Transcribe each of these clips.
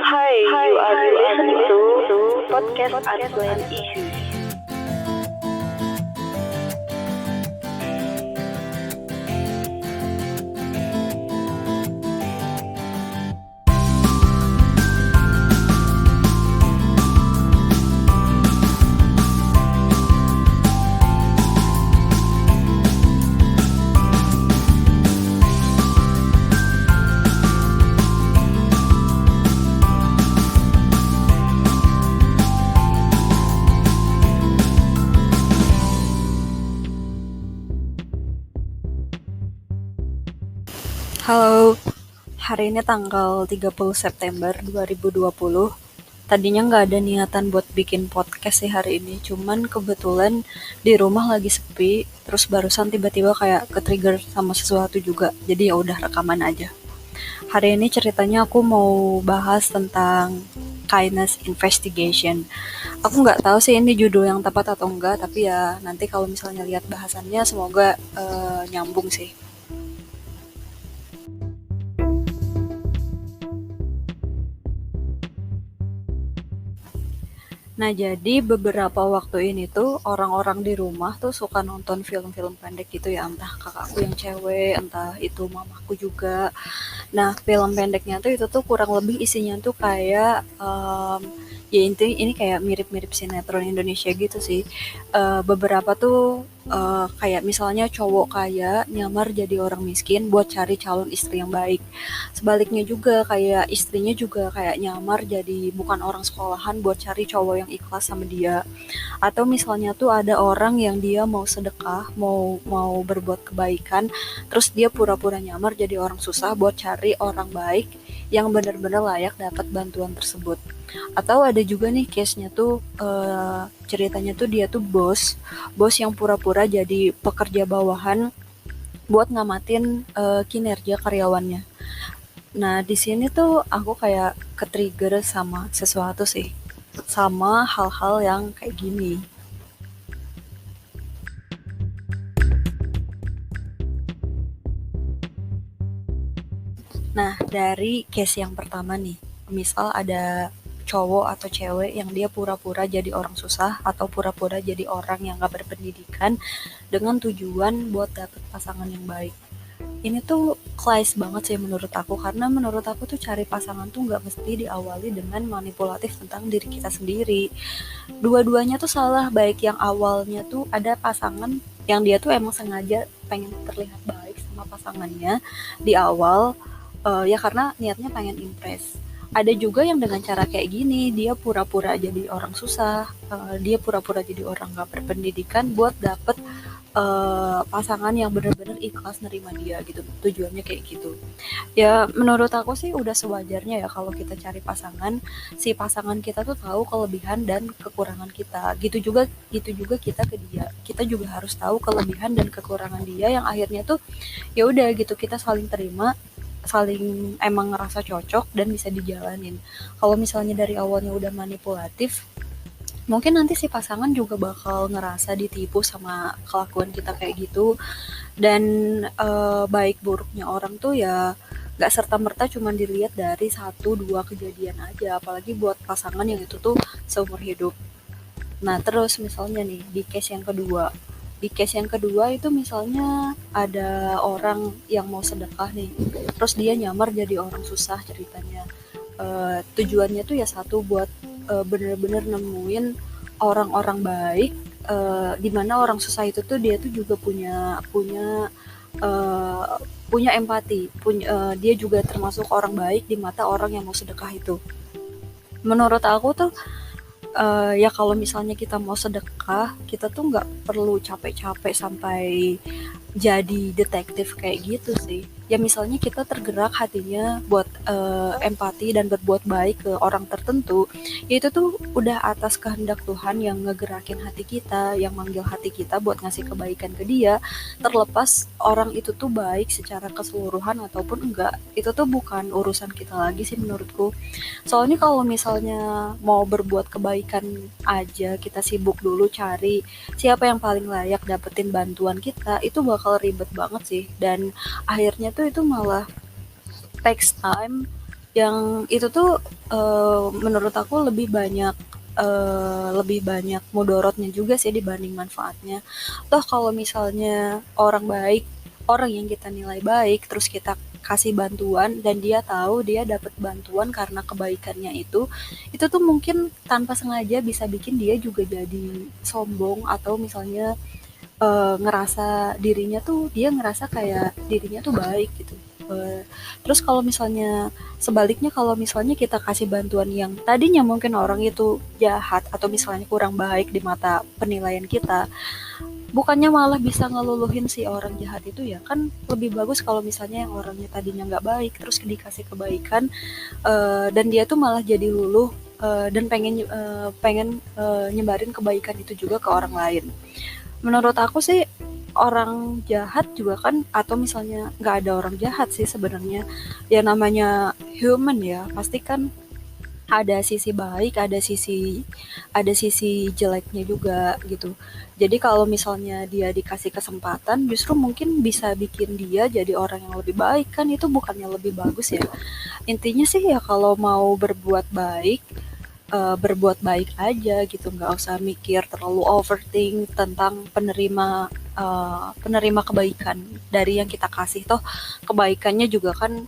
Hi, you are listening to podcast Unplanned Issues. Halo, hari ini tanggal 30 September 2020. Tadinya nggak ada niatan buat bikin podcast sih hari ini, cuman kebetulan di rumah lagi sepi, terus barusan tiba-tiba kayak ke-trigger sama sesuatu juga, jadi ya udah rekaman aja. Hari ini ceritanya aku mau bahas tentang kindness investigation. Aku nggak tahu sih ini judul yang tepat atau enggak, tapi ya nanti kalau misalnya lihat bahasannya semoga nyambung sih. Nah, jadi beberapa waktu ini tuh orang-orang di rumah tuh suka nonton film-film pendek gitu ya, entah kakakku yang cewek, entah itu mamaku juga. Nah, film pendeknya tuh itu tuh kurang lebih isinya tuh kayak ya intinya ini kayak mirip-mirip sinetron Indonesia gitu sih. Beberapa tuh kayak misalnya cowok kaya nyamar jadi orang miskin buat cari calon istri yang baik. Sebaliknya juga kayak istrinya juga kayak nyamar jadi bukan orang sekolahan buat cari cowok yang ikhlas sama dia. Atau misalnya tuh ada orang yang dia mau sedekah, mau mau berbuat kebaikan, terus dia pura-pura nyamar jadi orang susah buat cari orang baik yang benar-benar layak dapat bantuan tersebut. Atau ada juga nih case-nya tuh ceritanya tuh dia tuh bos yang pura-pura jadi pekerja bawahan buat ngamatin kinerja karyawannya. Nah, di sini tuh aku kayak ke-trigger sama sesuatu sih. Sama hal-hal yang kayak gini. Nah, dari case yang pertama nih, misal ada cowok atau cewek yang dia pura-pura jadi orang susah atau pura-pura jadi orang yang gak berpendidikan dengan tujuan buat dapet pasangan yang baik. Ini tuh clash banget sih menurut aku, karena menurut aku tuh cari pasangan tuh gak mesti diawali dengan manipulatif tentang diri kita sendiri. Dua-duanya tuh salah, baik yang awalnya tuh ada pasangan yang dia tuh emang sengaja pengen terlihat baik sama pasangannya di awal, ya karena niatnya pengen impress. Ada juga yang dengan cara kayak gini, dia pura-pura jadi orang susah, dia pura-pura jadi orang gak berpendidikan buat dapet pasangan yang benar-benar ikhlas nerima dia gitu. Tujuannya kayak gitu. Ya menurut aku sih udah sewajarnya ya kalau kita cari pasangan, si pasangan kita tuh tahu kelebihan dan kekurangan kita. Gitu juga kita ke dia. Kita juga harus tahu kelebihan dan kekurangan dia yang akhirnya tuh ya udah gitu kita saling terima, saling emang ngerasa cocok dan bisa dijalanin. Kalau misalnya dari awalnya udah manipulatif, mungkin nanti si pasangan juga bakal ngerasa ditipu sama kelakuan kita kayak gitu. Dan baik buruknya orang tuh ya gak serta-merta cuma dilihat dari satu dua kejadian aja, apalagi buat pasangan yang itu tuh seumur hidup. Nah, terus misalnya nih di case yang kedua itu misalnya ada orang yang mau sedekah nih, terus dia nyamar jadi orang susah ceritanya. Tujuannya tuh ya satu buat bener-bener nemuin orang-orang baik, di mana orang susah itu tuh dia tuh juga punya punya eh, punya empati, dia juga termasuk orang baik di mata orang yang mau sedekah itu. Menurut aku tuh ya kalau misalnya kita mau sedekah, kita tuh nggak perlu capek-capek sampai jadi detektif kayak gitu sih. Ya misalnya kita tergerak hatinya buat empati dan berbuat baik ke orang tertentu, ya itu tuh udah atas kehendak Tuhan yang ngegerakin hati kita, yang manggil hati kita buat ngasih kebaikan ke dia. Terlepas orang itu tuh baik secara keseluruhan ataupun enggak, itu tuh bukan urusan kita lagi sih menurutku. Soalnya kalau misalnya mau berbuat kebaikan aja, kita sibuk dulu cari siapa yang paling layak dapetin bantuan kita, itu bakal ribet banget sih. Dan akhirnya tuh itu malah takes time Yang itu tuh menurut aku lebih banyak mudorotnya juga sih dibanding manfaatnya. Toh kalau misalnya orang yang kita nilai baik, terus kita kasih bantuan dan dia tahu dia dapat bantuan karena kebaikannya itu tuh mungkin tanpa sengaja bisa bikin dia juga jadi sombong atau misalnya dia ngerasa kayak dirinya tuh baik gitu. Terus kalau misalnya sebaliknya, kalau misalnya kita kasih bantuan yang tadinya mungkin orang itu jahat atau misalnya kurang baik di mata penilaian kita, bukannya malah bisa ngeluluhin si orang jahat itu ya kan lebih bagus kalau misalnya yang orangnya tadinya nggak baik terus dikasih kebaikan, dan dia tuh malah jadi luluh, dan pengen nyebarin kebaikan itu juga ke orang lain. Menurut aku sih orang jahat juga kan atau misalnya nggak ada orang jahat sih sebenarnya. Ya namanya human ya, pasti kan ada sisi baik, ada sisi jeleknya juga gitu. Jadi kalau misalnya dia dikasih kesempatan justru mungkin bisa bikin dia jadi orang yang lebih baik kan itu bukannya lebih bagus ya. Intinya sih ya kalau mau berbuat baik aja gitu, nggak usah mikir terlalu overthink tentang penerima kebaikan dari yang kita kasih. Toh kebaikannya juga kan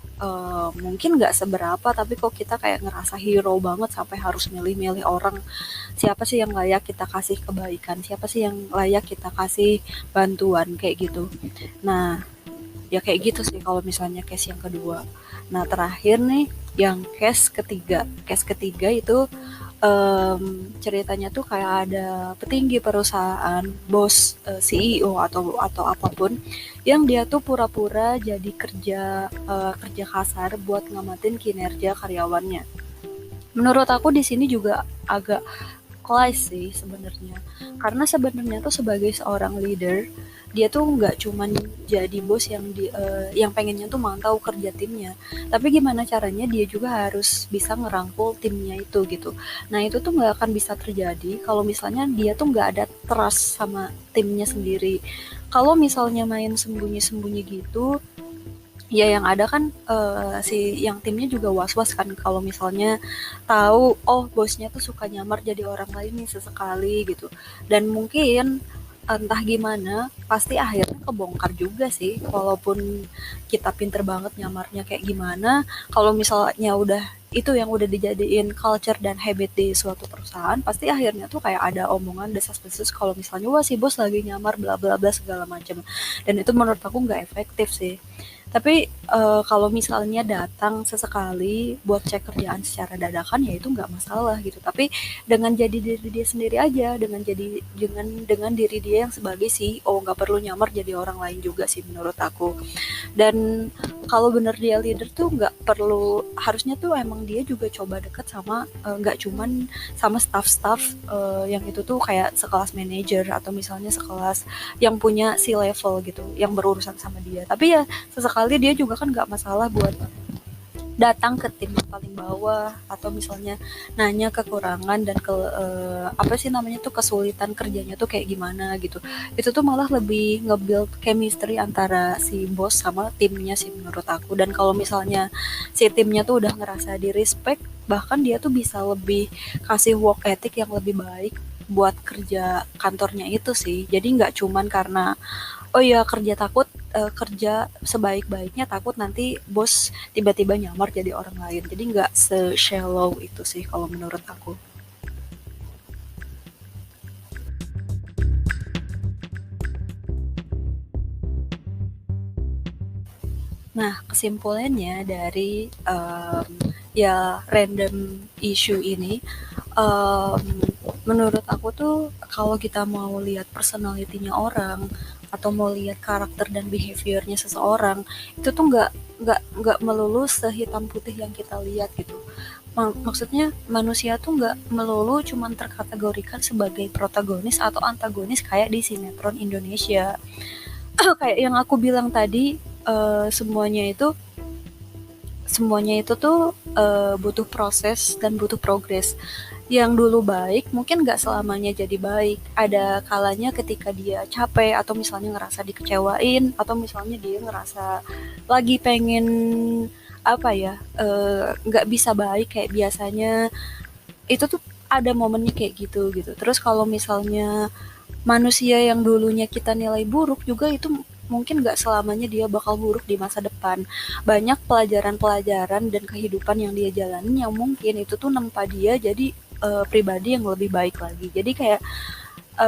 mungkin nggak seberapa, tapi kok kita kayak ngerasa hero banget sampai harus milih-milih orang, siapa sih yang layak kita kasih kebaikan, siapa sih yang layak kita kasih bantuan kayak gitu. Nah, ya kayak gitu sih kalau misalnya case yang kedua. Nah, terakhir nih yang case ketiga itu ceritanya tuh kayak ada petinggi perusahaan, bos, CEO atau apapun yang dia tuh pura-pura jadi kerja kasar buat ngamatin kinerja karyawannya. Menurut aku di sini juga agak clash sih sebenarnya. Karena sebenarnya tuh sebagai seorang leader, dia tuh nggak cuman jadi bos yang pengennya tuh mantau kerja timnya, tapi gimana caranya dia juga harus bisa ngerangkul timnya itu gitu. Nah itu tuh nggak akan bisa terjadi kalau misalnya dia tuh nggak ada trust sama timnya sendiri. Kalau misalnya main sembunyi-sembunyi gitu, ya yang ada kan si yang timnya juga was-was kan kalau misalnya tahu oh bosnya tuh suka nyamar jadi orang lain nih sesekali gitu. Dan mungkin entah gimana pasti akhirnya kebongkar juga sih walaupun kita pinter banget nyamarnya kayak gimana, kalau misalnya itu yang udah dijadiin culture dan habit di suatu perusahaan pasti akhirnya tuh kayak ada omongan desas-desus kalau misalnya wah si bos lagi nyamar bla bla bla segala macam, dan itu menurut aku nggak efektif sih. Tapi kalau misalnya datang sesekali buat cek kerjaan secara dadakan ya itu nggak masalah gitu. Tapi dengan jadi diri dia sendiri aja, dengan diri dia yang sebagai CEO, nggak perlu nyamar jadi orang lain juga sih menurut aku. Dan kalau bener dia leader tuh nggak perlu, harusnya tuh emang dia juga coba deket sama nggak cuman sama staff-staff yang itu tuh kayak sekelas manajer atau misalnya sekelas yang punya si level gitu, yang berurusan sama dia. Tapi ya sesekali dia juga kan nggak masalah buat datang ke tim yang paling bawah atau misalnya nanya kekurangan dan apa sih namanya tuh kesulitan kerjanya tuh kayak gimana gitu. Itu tuh malah lebih nge-build chemistry antara si bos sama timnya sih menurut aku. Dan kalau misalnya si timnya tuh udah ngerasa di respect, bahkan dia tuh bisa lebih kasih work ethic yang lebih baik buat kerja kantornya itu sih. Jadi nggak cuman karena oh ya kerja sebaik-baiknya takut nanti bos tiba-tiba nyamar jadi orang lain. Jadi nggak se-shallow itu sih kalau menurut aku. Nah, kesimpulannya dari ya random issue ini, em, menurut aku tuh kalau kita mau lihat personality-nya orang atau mau lihat karakter dan behaviornya seseorang itu tuh nggak melulu sehitam putih yang kita lihat gitu. Maksudnya manusia tuh nggak melulu cuman terkategorikan sebagai protagonis atau antagonis kayak di sinetron Indonesia. Kayak yang aku bilang tadi, semuanya itu tuh butuh proses dan butuh progres. Yang dulu baik mungkin nggak selamanya jadi baik. Ada kalanya ketika dia capek atau misalnya ngerasa dikecewain atau misalnya dia ngerasa lagi pengen apa ya, nggak bisa baik kayak biasanya. Itu tuh ada momennya kayak gitu gitu. Terus kalau misalnya manusia yang dulunya kita nilai buruk juga itu mungkin nggak selamanya dia bakal buruk di masa depan. Banyak pelajaran-pelajaran dan kehidupan yang dia jalanin yang mungkin itu tuh nempa dia jadi pribadi yang lebih baik lagi. Jadi kayak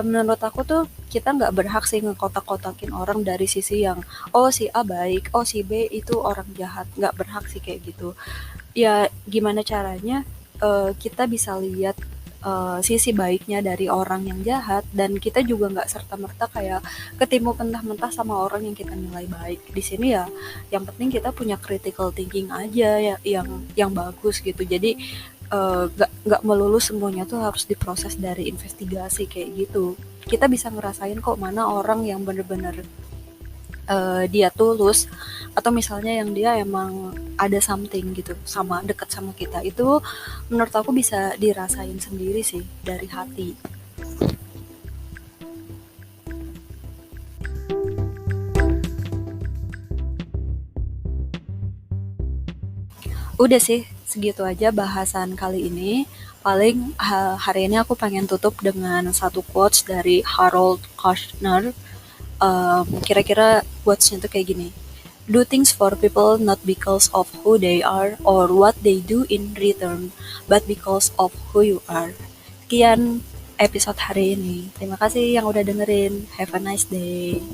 menurut aku tuh kita nggak berhak sih ngekotak-kotakin orang dari sisi yang oh si A baik, oh si B itu orang jahat. Nggak berhak sih kayak gitu. Ya gimana caranya kita bisa lihat sisi baiknya dari orang yang jahat dan kita juga nggak serta-merta kayak ketimu mentah-mentah sama orang yang kita nilai baik. Di sini ya yang penting kita punya critical thinking aja ya yang bagus gitu. Jadi nggak melulu semuanya tuh harus diproses dari investigasi kayak gitu. Kita bisa ngerasain kok mana orang yang bener-bener dia tulus atau misalnya yang dia emang ada something gitu sama deket sama kita itu menurut aku bisa dirasain sendiri sih dari hati. Udah sih segitu aja bahasan kali ini. Paling hari ini aku pengen tutup dengan satu quotes dari Harold Kushner. Kira-kira quotes-nya tuh kayak gini. Do things for people not because of who they are or what they do in return, but because of who you are. Sekian episode hari ini. Terima kasih yang udah dengerin. Have a nice day.